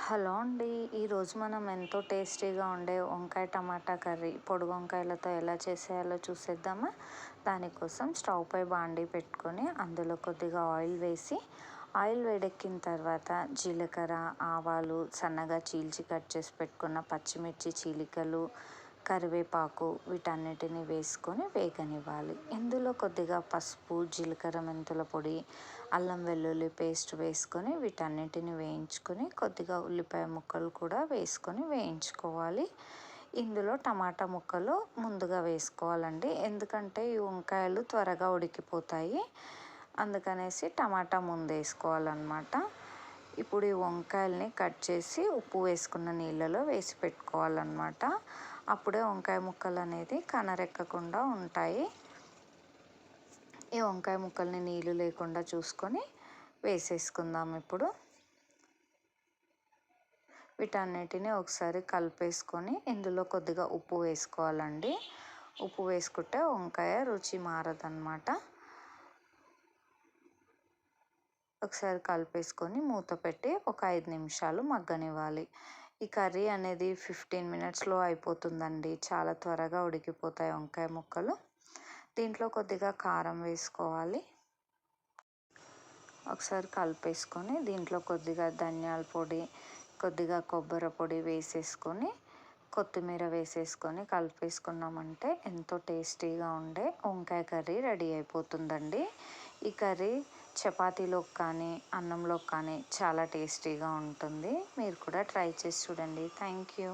Hello అండి. ఈరోజు మనం ఎంతో టేస్టీగా ఉండే వంకాయ టమాటా కర్రీ పొడి వంకాయలతో ఎలా చేసేయాలో చూసేద్దామా. దానికోసం స్టవ్ పై బాండీ పెట్టుకొని అందులో కొద్దిగా ఆయిల్ వేసి, ఆయిల్ వేడెక్కిన తర్వాత జీలకర్ర, ఆవాలు, సన్నగా చీల్చి కట్ చేసి పెట్టుకున్న పచ్చిమిర్చి చీలికలు, కరివేపాకు వీటన్నిటిని వేసుకొని వేగనివ్వాలి. ఇందులో కొద్దిగా పసుపు, జీలకర్ర, మెంతుల పొడి, అల్లం వెల్లుల్లి పేస్ట్ వేసుకొని వీటన్నిటిని వేయించుకొని కొద్దిగా ఉల్లిపాయ ముక్కలు కూడా వేసుకొని వేయించుకోవాలి. ఇందులో టమాటా ముక్కలు ముందుగా వేసుకోవాలండి, ఎందుకంటే ఈ వంకాయలు త్వరగా ఉడికిపోతాయి, అందుకనేసి టమాటా ముందు వేసుకోవాలన్నమాట. ఇప్పుడు ఈ వంకాయల్ని కట్ చేసి ఉప్పు వేసుకున్న నీళ్ళలో వేసి పెట్టుకోవాలన్నమాట. అప్పుడే వంకాయ ముక్కలు అనేది కనరెక్కకుండా ఉంటాయి. ఈ వంకాయ ముక్కల్ని నీళ్ళు లేకుండా చూసుకొని వేసేసుకుందాం. ఇప్పుడు వీటన్నిటిని ఒకసారి కలిపేసుకొని ఇందులో కొద్దిగా ఉప్పు వేసుకోవాలండి. ఉప్పు వేసుకుంటే వంకాయ రుచి మారదన్నమాట. ఒకసారి కలిపేసుకొని మూత పెట్టి ఒక 5 నిమిషాలు మగ్గనివ్వాలి. ఈ కర్రీ అనేది 15 మినిట్స్లో అయిపోతుందండి. చాలా త్వరగా ఉడికిపోతాయి వంకాయ ముక్కలు. దీంట్లో కొద్దిగా కారం వేసుకోవాలి. ఒకసారి కలిపేసుకొని దీంట్లో కొద్దిగా ధనియాల పొడి, కొద్దిగా కొబ్బరి పొడి వేసేసుకొని, కొత్తిమీర వేసేసుకొని కలిపేసుకున్నామంటే ఎంతో టేస్టీగా ఉండే వంకాయ కర్రీ రెడీ అయిపోతుందండి. ఈ కర్రీ చపాతీలోకి కానీ అన్నంలోకి కానీ చాలా టేస్టీగా ఉంటుంది. మీరు కూడా ట్రై చేసి చూడండి. Thank you.